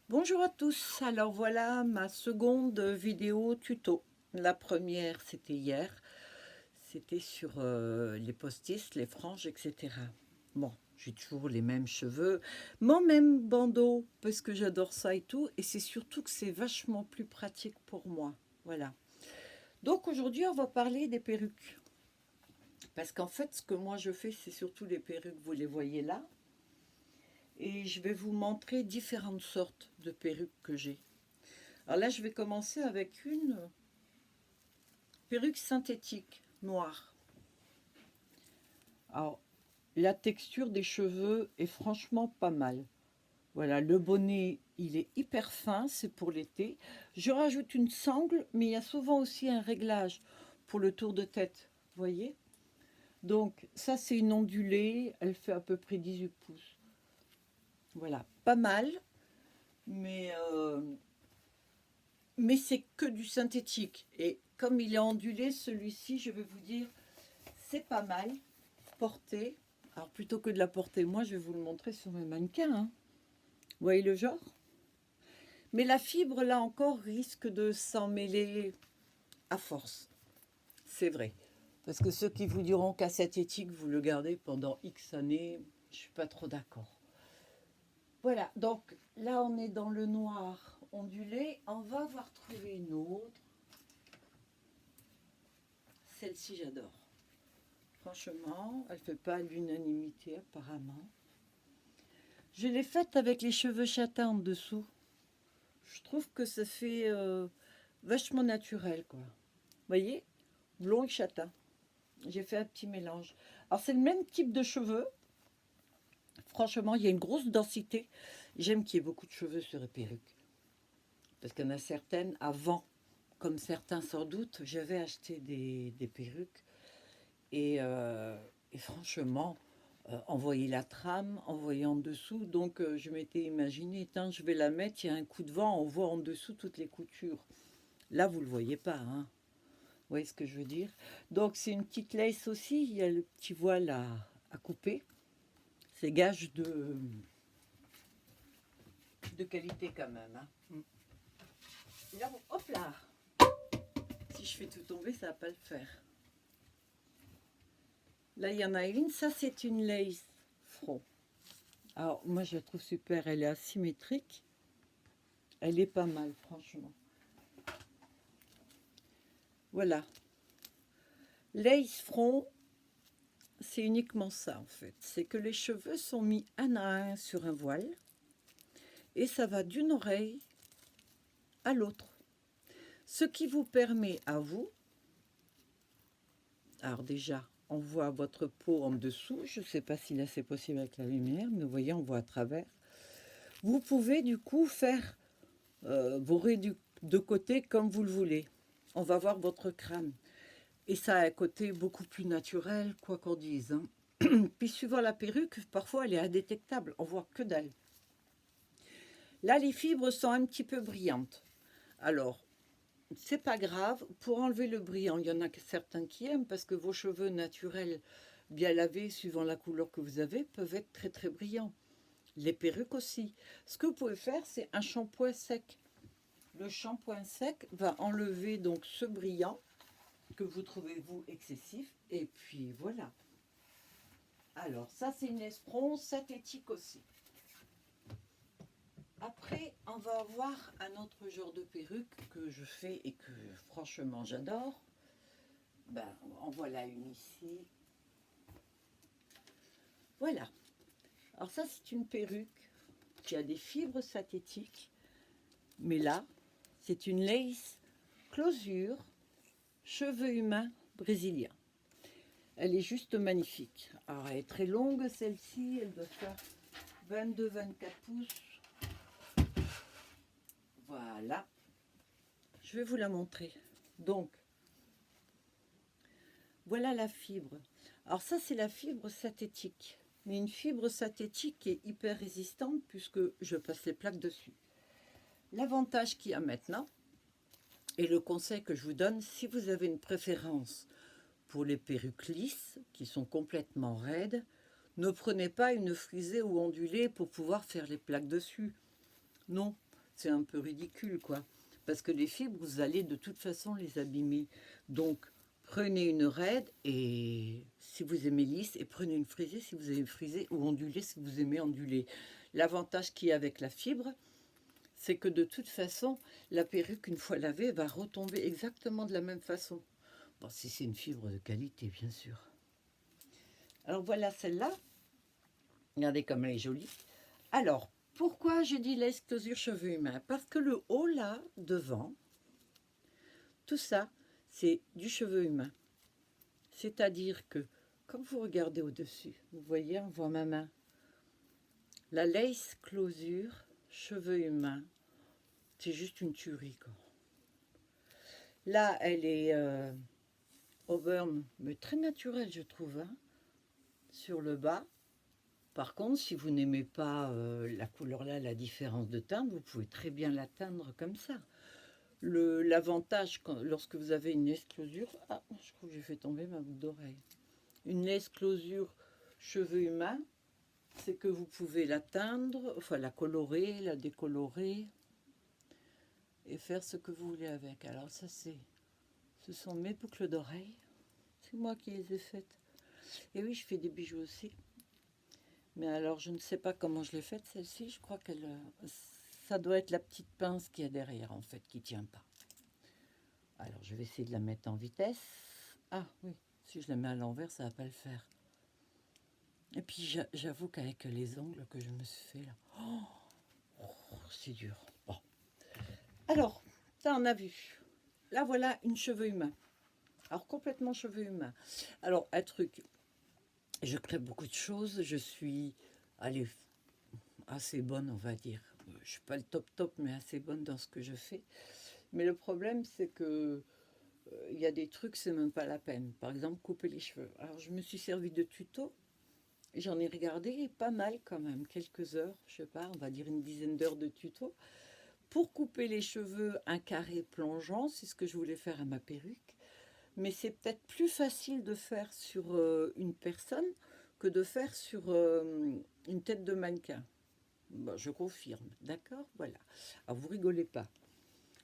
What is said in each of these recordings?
Bonjour à tous, alors voilà ma seconde vidéo tuto. La première c'était hier, c'était sur les postis, les franges, etc. Bon, j'ai toujours les mêmes cheveux, mon même bandeau, parce que j'adore ça et tout, et c'est surtout que c'est vachement plus pratique pour moi. Voilà. Donc aujourd'hui on va parler des perruques. Parce qu'en fait ce que moi je fais c'est surtout les perruques, vous les voyez là. Et je vais vous montrer différentes sortes de perruques que j'ai. Alors là, je vais commencer avec une perruque synthétique noire. Alors, la texture des cheveux est franchement pas mal. Voilà, le bonnet, il est hyper fin, c'est pour l'été. Je rajoute une sangle, mais il y a souvent aussi un réglage pour le tour de tête, vous voyez. Donc, ça, c'est une ondulée, elle fait à peu près 18 pouces. Voilà, pas mal, mais, euh, mais c'est que du synthétique. Et comme il est ondulé, celui-ci, je vais vous dire, c'est pas mal porté. Alors plutôt que de la porter, moi je vais vous le montrer sur mes mannequins. Hein. Vous voyez le genre? Mais la fibre, là encore, risque de s'en mêler à force. C'est vrai. Parce que ceux qui vous diront qu'à cette éthique, vous le gardez pendant X années, je ne suis pas trop d'accord. Voilà, donc là on est dans le noir ondulé. On va avoir trouvé une autre. Celle-ci, j'adore. Franchement, elle ne fait pas l'unanimité apparemment. Je l'ai faite avec les cheveux châtains en dessous. Je trouve que ça fait vachement naturel, quoi. Vous voyez, blond et châtain. J'ai fait un petit mélange. Alors, c'est le même type de cheveux. Franchement, il y a une grosse densité. J'aime qu'il y ait beaucoup de cheveux sur les perruques. Parce qu'il y en a certaines, avant, comme certains sans doute, j'avais acheté des perruques. Et franchement, on voyait la trame, on voyait en dessous. Donc, je m'étais imaginé, tiens, je vais la mettre, il y a un coup de vent, on voit en dessous toutes les coutures. Là, vous ne le voyez pas, hein. Vous voyez ce que je veux dire? Donc, c'est une petite lace aussi. Il y a le petit voile à couper. C'est gage de qualité quand même. Hein. Et là, hop là! Si je fais tout tomber, ça ne va pas le faire. Là, il y en a une. Ça, c'est une lace front. Alors, moi, je la trouve super. Elle est asymétrique. Elle est pas mal, franchement. Voilà. Lace front, c'est uniquement ça, en fait. C'est que les cheveux sont mis un à un sur un voile. Et ça va d'une oreille à l'autre. Ce qui vous permet à vous, alors déjà, on voit votre peau en dessous, je ne sais pas si là c'est possible avec la lumière, mais vous voyez, on voit à travers. Vous pouvez du coup faire vos raies de côté comme vous le voulez. On va voir votre crâne. Et ça a un côté beaucoup plus naturel, quoi qu'on dise. Hein. Puis suivant la perruque, parfois elle est indétectable, on voit que dalle. Là, les fibres sont un petit peu brillantes. Alors, c'est pas grave, pour enlever le brillant, il y en a certains qui aiment parce que vos cheveux naturels, bien lavés, suivant la couleur que vous avez, peuvent être très très brillants. Les perruques aussi. Ce que vous pouvez faire, c'est un shampoing sec. Le shampoing sec va enlever donc ce brillant que vous trouvez vous excessif. Et puis voilà. Alors ça c'est une espron synthétique aussi. Après, on va avoir un autre genre de perruque que je fais et que franchement j'adore. Ben, en voilà une ici. Voilà. Alors ça, c'est une perruque qui a des fibres synthétiques. Mais là, c'est une lace closure cheveux humains brésiliens. Elle est juste magnifique. Alors, elle est très longue, celle-ci. Elle doit faire 22-24 pouces. Voilà. Je vais vous la montrer. Donc, voilà la fibre. Alors ça, c'est la fibre synthétique. Mais une fibre synthétique qui est hyper résistante puisque je passe les plaques dessus. L'avantage qu'il y a maintenant, et le conseil que je vous donne, si vous avez une préférence pour les perruques lisses, qui sont complètement raides, ne prenez pas une frisée ou ondulée pour pouvoir faire les plaques dessus. Non, c'est un peu ridicule, quoi. Parce que les fibres, vous allez de toute façon les abîmer. Donc, prenez une raide et si vous aimez lisse, et prenez une frisée si vous aimez frisée, ou ondulée si vous aimez onduler. L'avantage qu'il y a avec la fibre, c'est que de toute façon, la perruque, une fois lavée, va retomber exactement de la même façon. Bon, si c'est une fibre de qualité, bien sûr. Alors voilà celle-là. Regardez comme elle est jolie. Alors, pourquoi je dis laisse closure cheveux humains? Parce que le haut là, devant, tout ça, c'est du cheveu humain. C'est-à-dire que, quand vous regardez au-dessus, vous voyez, on voit ma main. La lace closure cheveux humains, c'est juste une tuerie, quoi. Là, elle est auburn, mais très naturelle, je trouve, hein, sur le bas. Par contre, si vous n'aimez pas la couleur là, la différence de teinte, vous pouvez très bien la teindre comme ça. L'avantage, lorsque vous avez une laisse closure... Ah, je crois que j'ai fait tomber ma boucle d'oreille. Une laisse closure cheveux humains, c'est que vous pouvez la teindre, enfin la colorer, la décolorer, et faire ce que vous voulez avec. Alors ça, ce sont mes boucles d'oreilles. C'est moi qui les ai faites. Et oui, je fais des bijoux aussi. Mais alors, je ne sais pas comment je l'ai faite, celle-ci. Je crois qu'elle... ça doit être la petite pince qu'il y a derrière, en fait, qui ne tient pas. Alors, je vais essayer de la mettre en vitesse. Ah, oui. Si je la mets à l'envers, ça ne va pas le faire. Et puis, j'avoue qu'avec les ongles que je me suis fait, là... Oh, c'est dur. Bon. Alors, ça, on a vu. Là, voilà une cheveux humain. Alors, complètement cheveux humains. Alors, un truc... Je crée beaucoup de choses. Je suis... Allez, assez bonne, on va dire. Je ne suis pas le top, mais assez bonne dans ce que je fais. Mais le problème, c'est que il y a des trucs, c'est même pas la peine. Par exemple, couper les cheveux. Alors, je me suis servi de tutos. J'en ai regardé pas mal quand même, quelques heures, je sais pas, on va dire une dizaine d'heures de tutos. Pour couper les cheveux, un carré plongeant, c'est ce que je voulais faire à ma perruque. Mais c'est peut-être plus facile de faire sur une personne que de faire sur une tête de mannequin. Bon, je confirme, d'accord. Voilà. Alors, vous rigolez pas.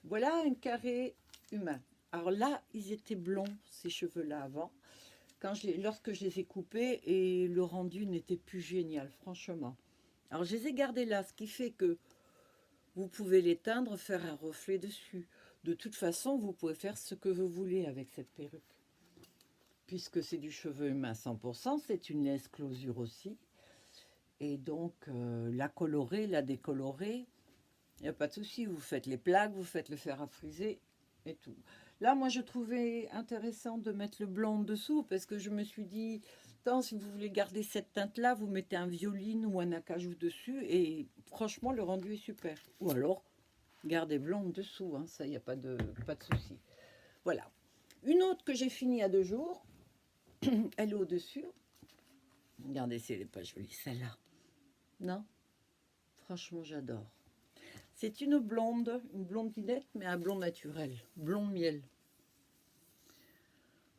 Voilà un carré humain. Alors là, ils étaient blonds, ces cheveux-là, avant. Lorsque je les ai coupés, et le rendu n'était plus génial, franchement. Alors, je les ai gardés là, ce qui fait que vous pouvez les teindre, faire un reflet dessus. De toute façon, vous pouvez faire ce que vous voulez avec cette perruque. Puisque c'est du cheveu humain 100%, c'est une laisse closure aussi. Et donc, la colorer, la décolorer, il n'y a pas de souci. Vous faites les plaques, vous faites le fer à friser et tout. Là, moi, je trouvais intéressant de mettre le blanc en dessous parce que je me suis dit, tant si vous voulez garder cette teinte-là, vous mettez un violine ou un acajou dessus et franchement, le rendu est super. Ou alors, gardez blanc en dessous, hein, ça, il n'y a pas de souci. Voilà. Une autre que j'ai finie il y a 2 jours, elle est au-dessus. Regardez si elle n'est pas jolie, celle-là. Non? Franchement, j'adore. C'est une blondinette, mais un blond naturel, blond miel.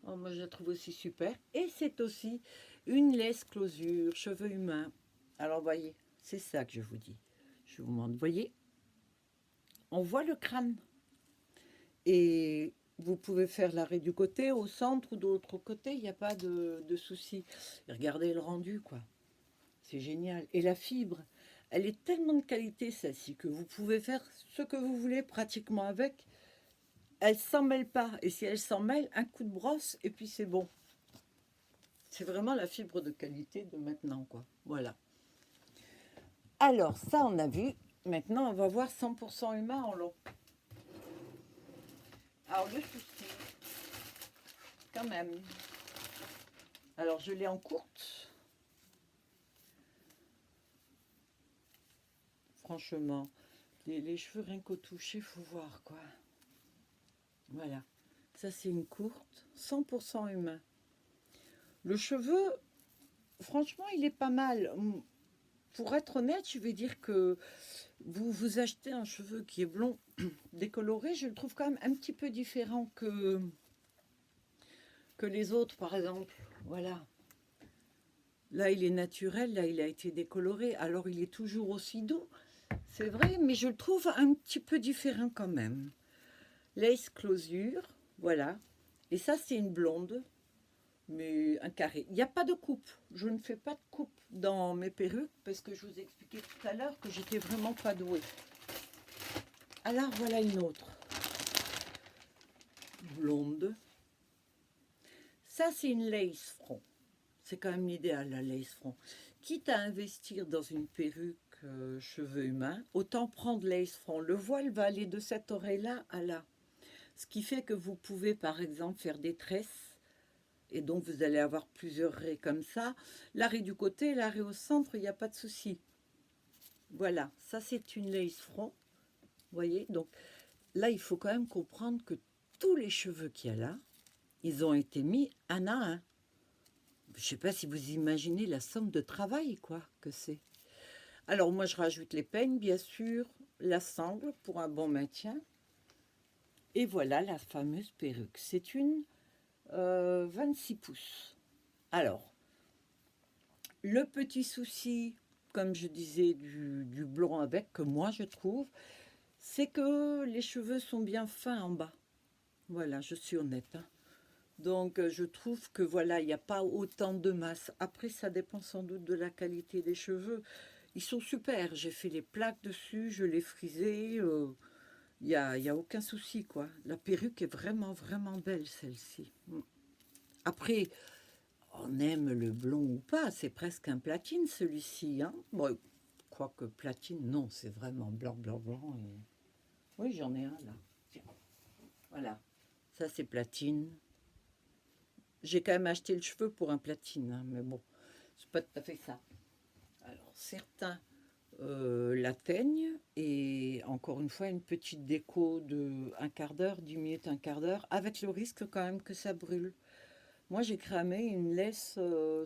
Oh, moi, je la trouve aussi super. Et c'est aussi une laisse closure, cheveux humains. Alors, voyez, c'est ça que je vous dis. Je vous montre, voyez, on voit le crâne. Et vous pouvez faire l'arrêt du côté, au centre ou de l'autre côté, il n'y a pas de souci. Regardez le rendu, quoi. C'est génial. Et la fibre, elle est tellement de qualité, celle-ci, que vous pouvez faire ce que vous voulez pratiquement avec. Elle s'en mêle pas. Et si elle s'en mêle, un coup de brosse et puis c'est bon. C'est vraiment la fibre de qualité de maintenant, quoi. Voilà. Alors, ça, on a vu. Maintenant, on va voir 100% humain en long. Alors, le souci, quand même. Alors, je l'ai en courte. Franchement, les cheveux rien qu'au toucher, faut voir, quoi. Voilà. Ça, c'est une courte, 100% humain. Le cheveu, franchement, il est pas mal. Pour être honnête, je vais dire que vous achetez un cheveu qui est blond, décoloré, je le trouve quand même un petit peu différent que les autres, par exemple. Voilà. Là, il est naturel, là, il a été décoloré. Alors, il est toujours aussi doux. C'est vrai, mais je le trouve un petit peu différent quand même. Lace closure, voilà. Et ça, c'est une blonde, mais un carré. Il n'y a pas de coupe. Je ne fais pas de coupe dans mes perruques parce que je vous ai expliqué tout à l'heure que j'étais vraiment pas douée. Alors, voilà une autre. Blonde. Ça, c'est une lace front. C'est quand même l'idéal, la lace front. Quitte à investir dans une perruque cheveux humains, autant prendre lace front. Le voile va aller de cette oreille-là à là. Ce qui fait que vous pouvez, par exemple, faire des tresses. Et donc, vous allez avoir plusieurs raies comme ça. La raie du côté, la raie au centre, il n'y a pas de souci. Voilà, ça, c'est une lace front. Vous voyez, donc là, il faut quand même comprendre que tous les cheveux qu'il y a là, ils ont été mis un à un. Je ne sais pas si vous imaginez la somme de travail, quoi, que c'est. Alors, moi, je rajoute les peignes, bien sûr, la sangle pour un bon maintien. Et voilà la fameuse perruque. C'est une 26 pouces. Alors, le petit souci, comme je disais, du blond avec, que moi je trouve, c'est que les cheveux sont bien fins en bas. Voilà, je suis honnête. Hein. Donc, je trouve que voilà, il n'y a pas autant de masse. Après, ça dépend sans doute de la qualité des cheveux. Ils sont super. J'ai fait les plaques dessus, je l'ai frisé. Y a aucun souci, quoi. La perruque est vraiment, vraiment belle, celle-ci. Après, on aime le blond ou pas. C'est presque un platine, celui-ci. Hein. Bon, quoique platine, non, c'est vraiment blanc, blanc, blanc. Et... oui, j'en ai un, là. Tiens. Voilà. Ça, c'est platine. J'ai quand même acheté le cheveu pour un platine, hein, mais bon, c'est pas tout à fait ça. Alors, certains l'atteignent, et encore une fois, une petite déco de un quart d'heure, 10 minutes, un quart d'heure, avec le risque quand même que ça brûle. Moi, j'ai cramé une laisse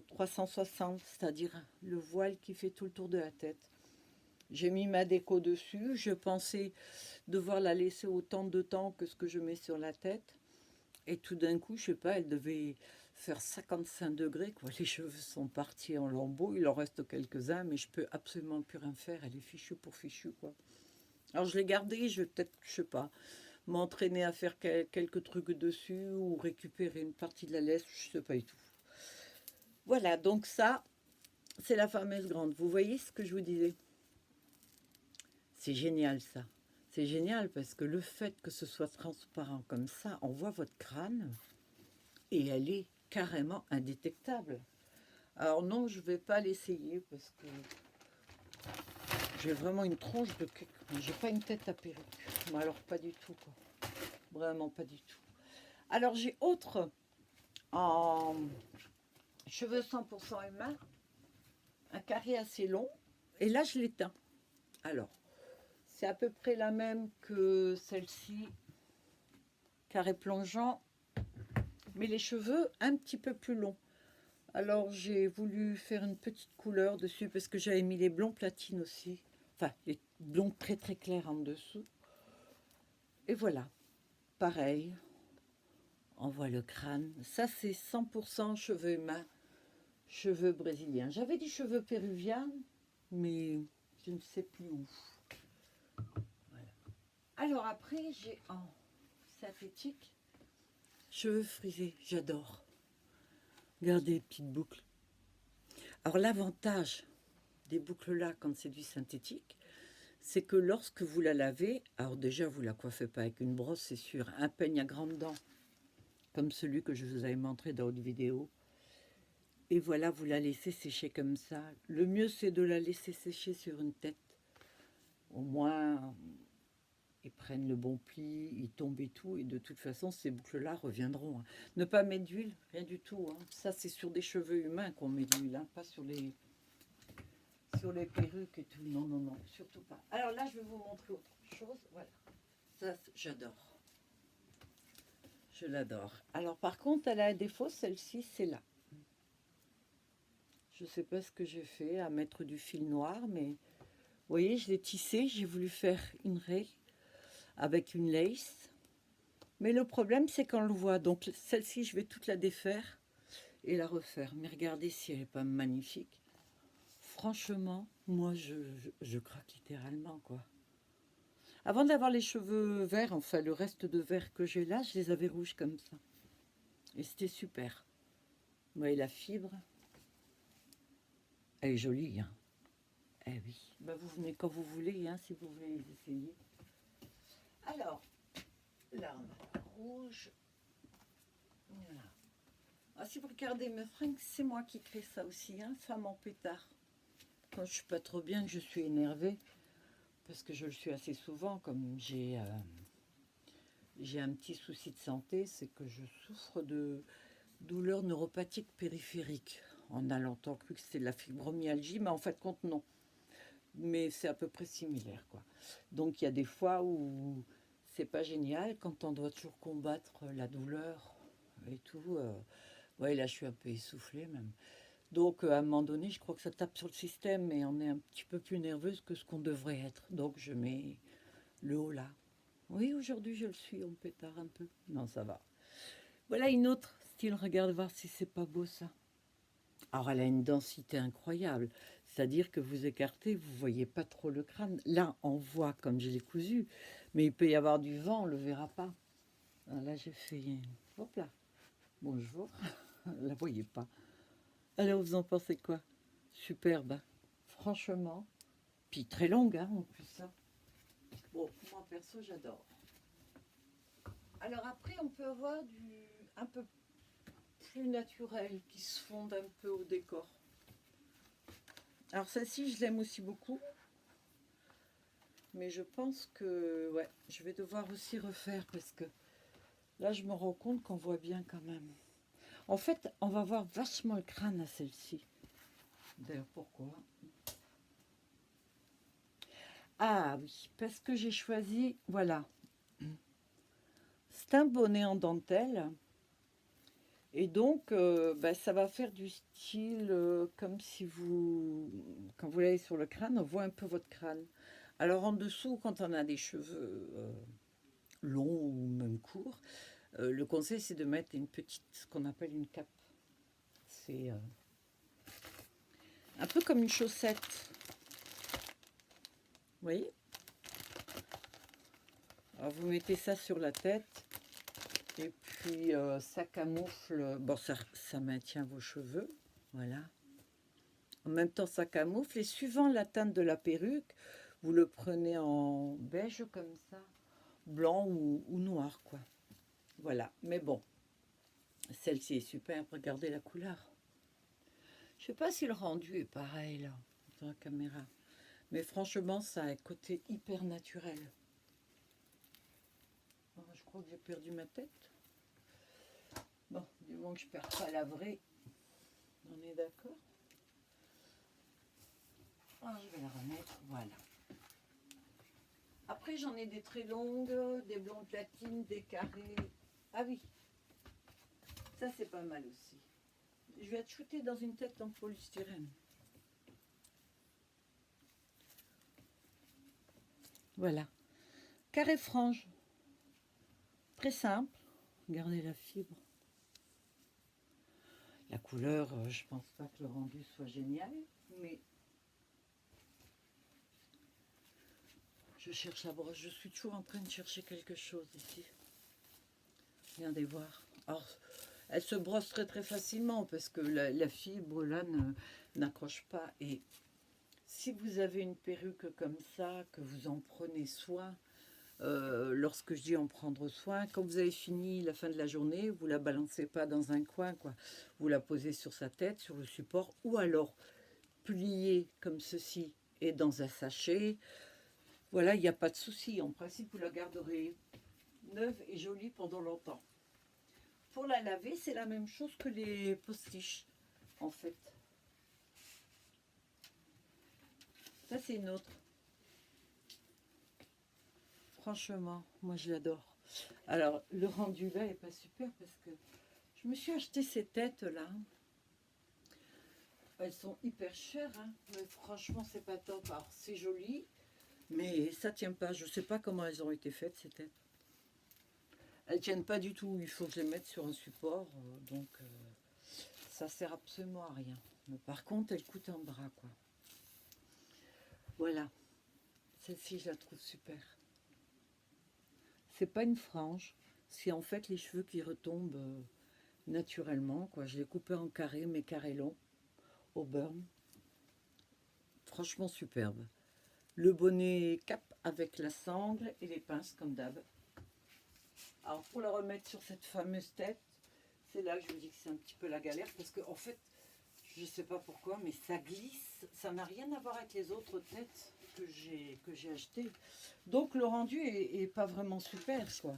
360, c'est-à-dire le voile qui fait tout le tour de la tête. J'ai mis ma déco dessus, je pensais devoir la laisser autant de temps que ce que je mets sur la tête. Et tout d'un coup, je sais pas, elle devait faire 55 degrés, quoi. Les cheveux sont partis en lambeaux, il en reste quelques-uns, mais je peux absolument plus rien faire. Elle est fichue pour fichue, quoi. Alors je l'ai gardée, je vais peut-être, je sais pas, m'entraîner à faire quelques trucs dessus ou récupérer une partie de la laisse, je sais pas du tout. Voilà, donc ça, c'est la fameuse grande. Vous voyez ce que je vous disais? C'est génial, ça. C'est génial parce que le fait que ce soit transparent comme ça, on voit votre crâne. Et elle est carrément indétectable. Alors non, je vais pas l'essayer parce que j'ai vraiment une tronche de... j'ai pas une tête à perruque. Mais alors pas du tout, quoi. Vraiment pas du tout. Alors j'ai autre en cheveux 100% humain, un carré assez long. Et là, je l'éteins. Alors, c'est à peu près la même que celle-ci, carré plongeant, mais les cheveux un petit peu plus longs. Alors j'ai voulu faire une petite couleur dessus parce que j'avais mis les blonds platine aussi. Enfin, les blonds très très clairs en dessous. Et voilà, pareil, on voit le crâne. Ça c'est 100% cheveux humains, cheveux brésiliens. J'avais des cheveux péruviens, mais je ne sais plus où. Voilà. Alors après, j'ai en synthétique, cheveux frisés, j'adore. Regardez les petites boucles. Alors l'avantage des boucles là quand c'est du synthétique, c'est que lorsque vous la lavez, alors déjà vous la coiffez pas avec une brosse, c'est sûr, un peigne à grandes dents, comme celui que je vous avais montré dans votre vidéo, et voilà, vous la laissez sécher comme ça. Le mieux c'est de la laisser sécher sur une tête, au moins ils prennent le bon pli, ils tombent et tout, et de toute façon ces boucles là reviendront. Hein. Ne pas mettre d'huile, rien du tout, hein. Ça c'est sur des cheveux humains qu'on met de l'huile, hein, pas sur les perruques et tout. Non, non, non, surtout pas. Alors là, je vais vous montrer autre chose. Voilà. Ça, j'adore. Je l'adore. Alors par contre, elle a un défaut, celle-ci, c'est là. Je ne sais pas ce que j'ai fait à mettre du fil noir, mais vous voyez, je l'ai tissé. J'ai voulu faire une raie avec une lace. Mais le problème, c'est qu'on le voit. Donc celle-ci, je vais toute la défaire et la refaire. Mais regardez si elle n'est pas magnifique. franchement, moi, je craque littéralement, quoi. Avant d'avoir les cheveux verts, enfin, le reste de vert que j'ai là, je les avais rouges comme ça. Et c'était super. Vous voyez la fibre? Elle est jolie, hein. Eh oui. Bah, vous venez quand vous voulez, hein, si vous voulez les essayer. Alors, là, on a la rouge. Voilà. Ah, si vous regardez mes fringues, c'est moi qui crée ça aussi, hein, femme en pétard. Quand je suis pas trop bien, que je suis énervée, parce que je le suis assez souvent, comme j'ai un petit souci de santé, c'est que je souffre de douleurs neuropathiques périphériques. On a longtemps cru que c'était de la fibromyalgie, mais en fait, compte non. Mais c'est à peu près similaire, quoi. Donc il y a des fois où c'est pas génial quand on doit toujours combattre la douleur et tout. Ouais, là je suis un peu essoufflée même. Donc à un moment donné, je crois que ça tape sur le système et on est un petit peu plus nerveuse que ce qu'on devrait être. Donc je mets le haut là. Oui, aujourd'hui je le suis, on pétard un peu. Non, ça va. Voilà une autre style, regarde voir si c'est pas beau ça. Alors elle a une densité incroyable, c'est-à-dire que vous écartez, vous voyez pas trop le crâne. Là, on voit comme je l'ai cousu, mais il peut y avoir du vent, on le verra pas. Alors là, j'ai fait, hop là, bonjour, la voyez pas. Alors vous en pensez quoi? Superbe, hein. Franchement, puis très longue, hein, en plus ça. Bon, moi perso, j'adore. Alors après, on peut avoir du un peu plus naturel qui se fonde un peu au décor. Alors celle-ci, je l'aime aussi beaucoup. Mais je pense que ouais, je vais devoir aussi refaire parce que là, je me rends compte qu'on voit bien quand même. En fait, on va voir vachement le crâne à celle-ci. D'ailleurs, pourquoi? Ah oui, parce que j'ai choisi, voilà, c'est un bonnet en dentelle. Et donc, bah, ça va faire du style comme si vous, quand vous l'avez sur le crâne, on voit un peu votre crâne. Alors en dessous, quand on a des cheveux longs ou même courts, le conseil c'est de mettre une petite, ce qu'on appelle une cape. C'est un peu comme une chaussette. Vous voyez? Alors vous mettez ça sur la tête et puis ça camoufle, bon ça maintient vos cheveux, voilà. En même temps ça camoufle et suivant la teinte de la perruque, vous le prenez en beige comme ça, blanc ou noir quoi. Voilà, mais bon, celle-ci est superbe, regardez la couleur. Je sais pas si le rendu est pareil là, dans la caméra. Mais franchement, ça a un côté hyper naturel. Oh, je crois que j'ai perdu ma tête. Bon, du moment que je ne perds pas la vraie, on est d'accord. Ah, je vais la remettre, voilà. Après, j'en ai des très longues, des blondes latines, des carrés. Ah oui, ça c'est pas mal aussi. Je vais être shootée dans une tête en polystyrène. Voilà. Carré frange. Très simple. Regardez la fibre. La couleur, je pense pas que le rendu soit génial, mais je cherche la broche. Je suis toujours en train de chercher quelque chose ici. Regardez voir. Alors, elle se brosse très très facilement parce que la fibre là n'accroche pas. Et si vous avez une perruque comme ça, que vous en prenez soin, lorsque je dis en prendre soin, quand vous avez fini la fin de la journée, vous la balancez pas dans un coin, quoi. Vous la posez sur sa tête, sur le support, ou alors pliée comme ceci et dans un sachet. Voilà, il n'y a pas de souci. En principe, vous la garderez neuve et jolie pendant longtemps. Pour la laver, c'est la même chose que les postiches, en fait. Ça, c'est une autre. Franchement, moi, je l'adore. Alors, le rendu là est pas super parce que je me suis acheté ces têtes-là. Elles sont hyper chères, hein, mais franchement, c'est pas top. Alors, c'est joli, mais ça tient pas. Je sais pas comment elles ont été faites, ces têtes. Elles tiennent pas du tout. Il faut que je les mette sur un support, donc ça sert absolument à rien. Mais par contre, elles coûtent un bras, quoi. Voilà, celle-ci, je la trouve super. C'est pas une frange, c'est en fait les cheveux qui retombent naturellement, quoi. Je l'ai coupé en carré, mais carré long, au burn. Franchement superbe. Le bonnet cap avec la sangle et les pinces comme d'hab. Alors pour la remettre sur cette fameuse tête, c'est là que je vous dis que c'est un petit peu la galère parce que en fait, je ne sais pas pourquoi, mais ça glisse. Ça n'a rien à voir avec les autres têtes que j'ai achetées. Donc le rendu est pas vraiment super, quoi.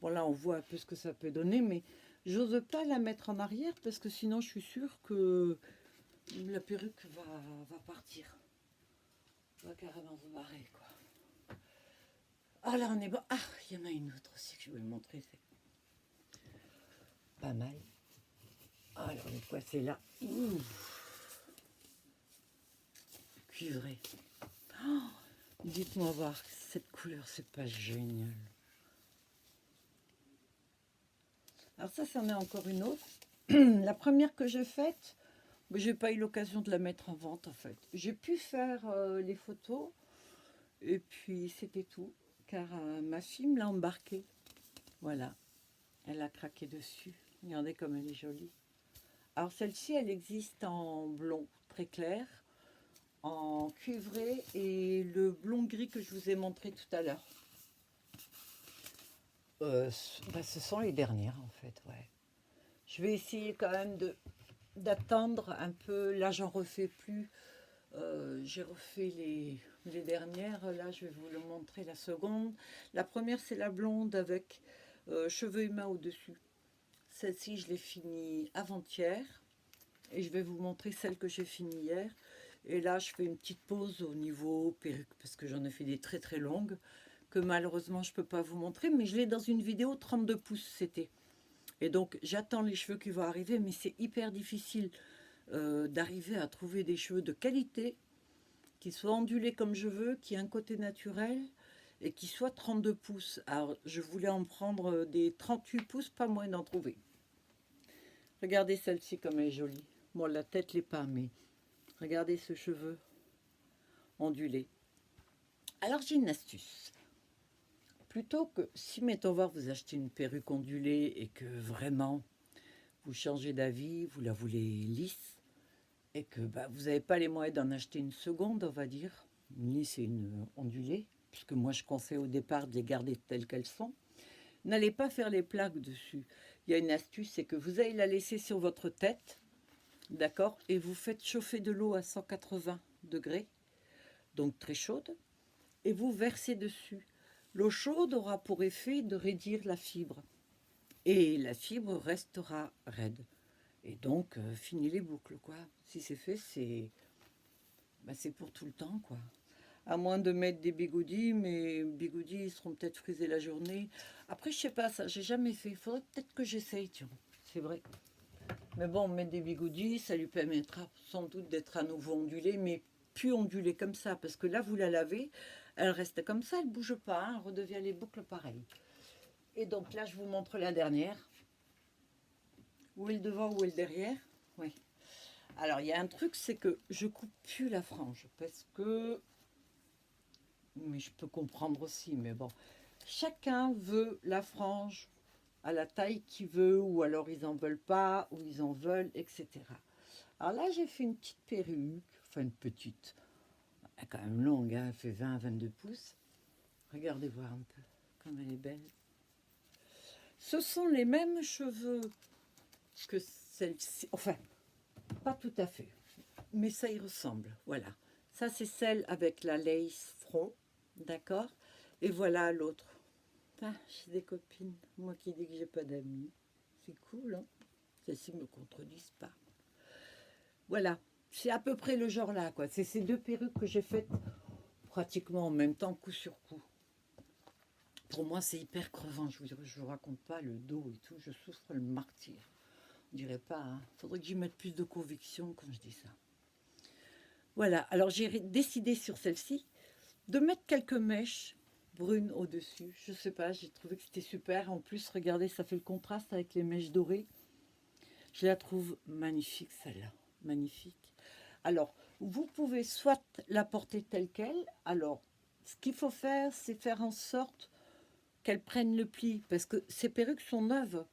Bon là, on voit un peu ce que ça peut donner, mais j'ose pas la mettre en arrière parce que sinon, je suis sûre que la perruque va partir. Va carrément se barrer, quoi. Ah là, on est bon. Ah, il y en a une autre aussi que je vais vous montrer. C'est pas mal. Alors, le quoi, c'est là. Ouh. Cuivré. Oh, dites-moi voir, cette couleur, c'est pas génial. Alors ça, c'en est encore une autre. La première que j'ai faite, j'ai pas eu l'occasion de la mettre en vente, en fait. J'ai pu faire les photos, et puis c'était tout. Car ma fille me l'a embarquée. Voilà, elle a craqué dessus. Regardez comme elle est jolie. Alors celle-ci, elle existe en blond très clair, en cuivré et le blond gris que je vous ai montré tout à l'heure. Ce sont les dernières en fait, ouais. Je vais essayer quand même d'attendre un peu. Là, j'en refais plus. J'ai refait les dernières. Là, je vais vous le montrer la seconde. La première, c'est la blonde avec cheveux humains au-dessus. Celle-ci, je l'ai finie avant-hier. Et je vais vous montrer celle que j'ai finie hier. Et là, je fais une petite pause au niveau perruque parce que j'en ai fait des très très longues que malheureusement je ne peux pas vous montrer. Mais je l'ai dans une vidéo 32 pouces, c'était. Et donc, j'attends les cheveux qui vont arriver, mais c'est hyper difficile d'arriver à trouver des cheveux de qualité, qui soient ondulés comme je veux, qui aient un côté naturel et qui soient 32 pouces. Alors, je voulais en prendre des 38 pouces, pas moins d'en trouver. Regardez celle-ci comme elle est jolie. Bon, la tête l'est pas, mais regardez ce cheveu ondulé. Alors, j'ai une astuce. Plutôt que, si mettons voir, vous achetez une perruque ondulée et que vraiment vous changez d'avis, vous la voulez lisse, et que vous n'avez pas les moyens d'en acheter une seconde, on va dire, une lisse et une ondulée, puisque moi je conseille au départ de les garder telles qu'elles sont, n'allez pas faire les plaques dessus. Il y a une astuce, c'est que vous allez la laisser sur votre tête, d'accord, et vous faites chauffer de l'eau à 180 degrés, donc très chaude, et vous versez dessus. L'eau chaude aura pour effet de raidir la fibre, et la fibre restera raide. Et donc, fini les boucles, quoi. Si c'est fait, c'est pour tout le temps, quoi. À moins de mettre des bigoudis, mais bigoudis, ils seront peut-être frisés la journée. Après, je sais pas, ça, j'ai jamais fait. Il faudrait peut-être que j'essaye, tiens. C'est vrai. Mais bon, mettre des bigoudis, ça lui permettra sans doute d'être à nouveau ondulé, mais plus ondulé comme ça, parce que là, vous la lavez, elle reste comme ça, elle ne bouge pas, hein, elle redevient les boucles pareilles. Et donc là, je vous montre la dernière. Où est le devant, où est le derrière? Oui. Alors, il y a un truc, c'est que je coupe plus la frange, parce que... Mais je peux comprendre aussi, mais bon. Chacun veut la frange à la taille qu'il veut, ou alors ils en veulent pas, ou ils en veulent, etc. Alors là, j'ai fait une petite perruque, enfin une petite, elle est quand même longue, hein, elle fait 20 à 22 pouces. Regardez voir un peu comme elle est belle. Ce sont les mêmes cheveux que celle-ci, enfin, pas tout à fait, mais ça y ressemble, voilà. Ça, c'est celle avec la lace front, d'accord? Et voilà l'autre. Ah, j'ai des copines, moi qui dis que j'ai pas d'amis. C'est cool, hein? Celles-ci ne me contredisent pas. Voilà, c'est à peu près le genre là, quoi. C'est ces deux perruques que j'ai faites pratiquement en même temps, coup sur coup. Pour moi, c'est hyper crevant, je vous raconte pas le dos et tout, je souffre le martyr. On dirait pas, hein. Faudrait que j'y mette plus de conviction quand je dis ça. Voilà, alors j'ai décidé sur celle-ci de mettre quelques mèches brunes au-dessus. Je sais pas, j'ai trouvé que c'était super. En plus, regardez, ça fait le contraste avec les mèches dorées. Je la trouve magnifique, celle-là. Magnifique. Alors, Vous pouvez soit la porter telle qu'elle. Alors, ce qu'il faut faire, c'est faire en sorte qu'elles prennent le pli, parce que ces perruques sont neuves.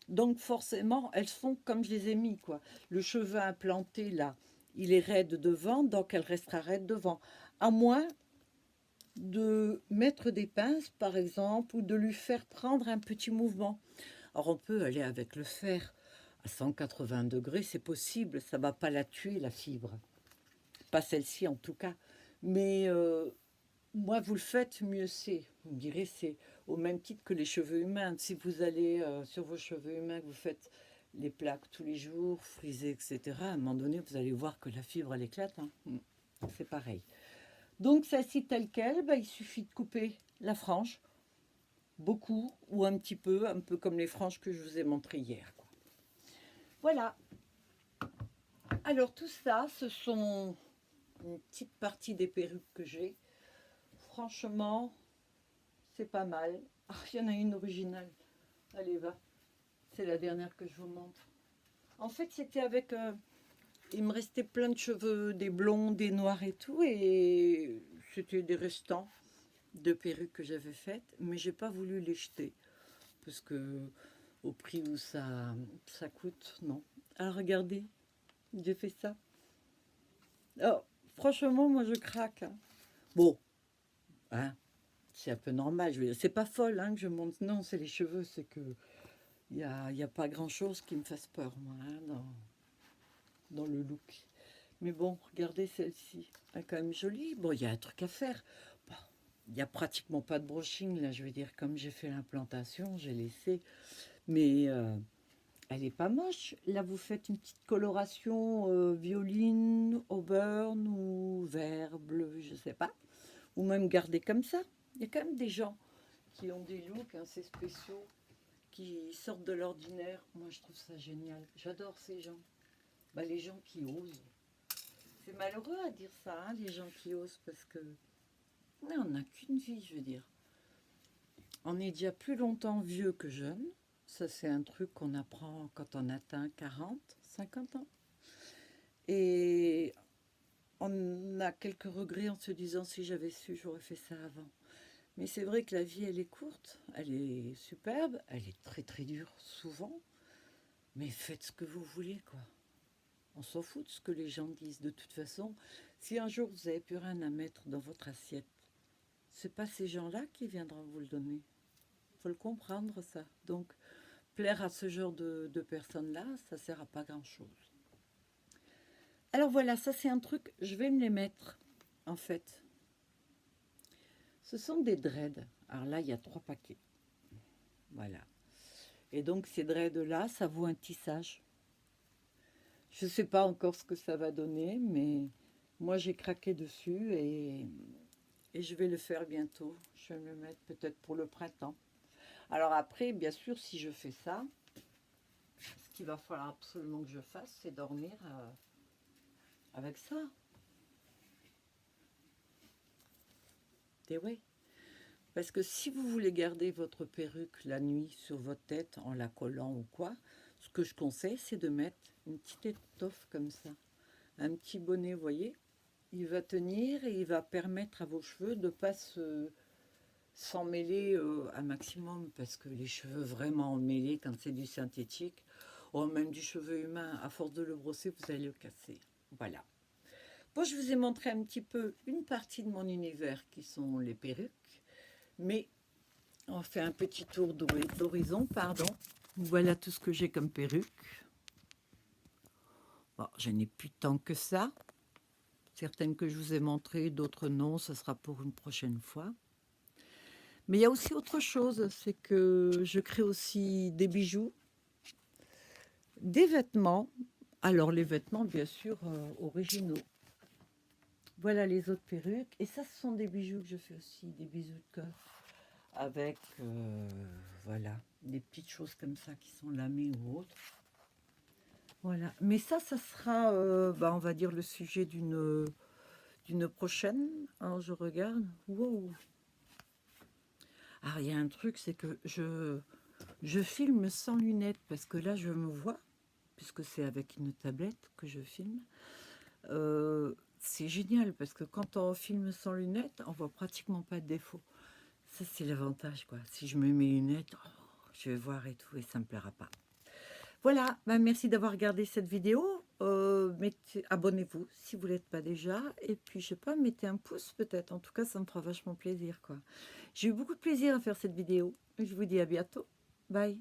Donc forcément, elles sont comme je les ai mis, quoi. Le cheveu implanté, là, il est raide devant, donc elle restera raide devant. À moins de mettre des pinces, par exemple, ou de lui faire prendre un petit mouvement. Alors on peut aller avec le fer à 180 degrés, c'est possible, ça ne va pas la tuer, la fibre. Pas celle-ci en tout cas. Mais moi, vous le faites, mieux c'est. Vous me direz, c'est au même titre que les cheveux humains. Si vous allez sur vos cheveux humains, que vous faites les plaques tous les jours, frisés, etc., à un moment donné, vous allez voir que la fibre, elle éclate. Hein. C'est pareil. Donc, celle-ci telle qu'elle, bah, il suffit de couper la frange, beaucoup ou un peu comme les franges que je vous ai montrées hier, quoi. Voilà. Alors, tout ça, ce sont une petite partie des perruques que j'ai. Franchement, c'est pas mal. Ah, il y en a une originale. Allez, va. C'est la dernière que je vous montre. En fait, c'était avec... il me restait plein de cheveux, des blonds, des noirs et tout. Et c'était des restants de perruques que j'avais faites. Mais j'ai pas voulu les jeter. Parce que au prix où ça coûte, non. Alors, regardez. J'ai fait ça. Oh, franchement, moi, je craque. Hein. Bon, hein, c'est un peu normal. Je veux dire, c'est pas folle hein, que je monte. Non, c'est les cheveux. C'est que y a pas grand-chose qui me fasse peur, moi, hein, dans le look. Mais bon, regardez celle-ci. Elle est quand même jolie. Bon, il y a un truc à faire. Bon, il n'y a pratiquement pas de brushing, là. Je veux dire, comme j'ai fait l'implantation, j'ai laissé. Mais elle est pas moche. Là, vous faites une petite coloration violine, auburn ou vert, bleu, je sais pas. Ou même garder comme ça. Il y a quand même des gens qui ont des looks assez spéciaux, qui sortent de l'ordinaire. Moi, je trouve ça génial. J'adore ces gens. Bah, les gens qui osent. C'est malheureux à dire ça, hein, les gens qui osent, parce que ouais, on n'a qu'une vie, je veux dire. On est déjà plus longtemps vieux que jeune. Ça, c'est un truc qu'on apprend quand on atteint 40, 50 ans. Et on a quelques regrets en se disant si j'avais su, j'aurais fait ça avant. Mais c'est vrai que la vie, elle est courte, elle est superbe, elle est très très dure souvent. Mais faites ce que vous voulez, quoi. On s'en fout de ce que les gens disent. De toute façon, si un jour vous n'avez plus rien à mettre dans votre assiette, c'est pas ces gens-là qui viendront vous le donner. Il faut le comprendre, ça. Donc, plaire à ce genre de personnes-là, ça ne sert à pas grand-chose. Alors voilà, ça c'est un truc, je vais me les mettre, en fait. Ce sont des dreads. Alors là, il y a 3 paquets. Voilà. Et donc, ces dreads-là, ça vaut un tissage. Je ne sais pas encore ce que ça va donner, mais moi, j'ai craqué dessus et je vais le faire bientôt. Je vais me le mettre peut-être pour le printemps. Alors après, bien sûr, si je fais ça, ce qu'il va falloir absolument que je fasse, c'est dormir avec ça. Et oui. Parce que si vous voulez garder votre perruque la nuit sur votre tête en la collant ou quoi, ce que je conseille, c'est de mettre une petite étoffe comme ça. Un petit bonnet, vous voyez, il va tenir et il va permettre à vos cheveux de ne pas s'en mêler un maximum. Parce que les cheveux vraiment emmêlés, quand c'est du synthétique, ou même du cheveu humain, à force de le brosser, vous allez le casser. Voilà. Bon, je vous ai montré un petit peu une partie de mon univers qui sont les perruques. Mais on fait un petit tour d'horizon, pardon. Voilà tout ce que j'ai comme perruque. Bon, je n'ai plus tant que ça. Certaines que je vous ai montrées, d'autres non, ce sera pour une prochaine fois. Mais il y a aussi autre chose, c'est que je crée aussi des bijoux, des vêtements. Alors les vêtements, bien sûr, originaux. Voilà les autres perruques. Et ça, ce sont des bijoux que je fais aussi, des bijoux de cœur. Avec, voilà, des petites choses comme ça qui sont lamées ou autres. Voilà. Mais ça sera, bah, on va dire, le sujet d'une prochaine. Alors, je regarde. Wow. Ah, il y a un truc, c'est que je filme sans lunettes parce que là, je me vois, puisque c'est avec une tablette que je filme. c'est génial parce que quand on filme sans lunettes, on voit pratiquement pas de défauts. Ça, c'est l'avantage, quoi. Si je me mets les lunettes, oh, je vais voir et tout, et ça me plaira pas. Voilà, bah, merci d'avoir regardé cette vidéo. Abonnez-vous si vous ne l'êtes pas déjà. Et puis, je sais pas, mettez un pouce peut-être. En tout cas, ça me fera vachement plaisir, quoi. J'ai eu beaucoup de plaisir à faire cette vidéo. Je vous dis à bientôt. Bye.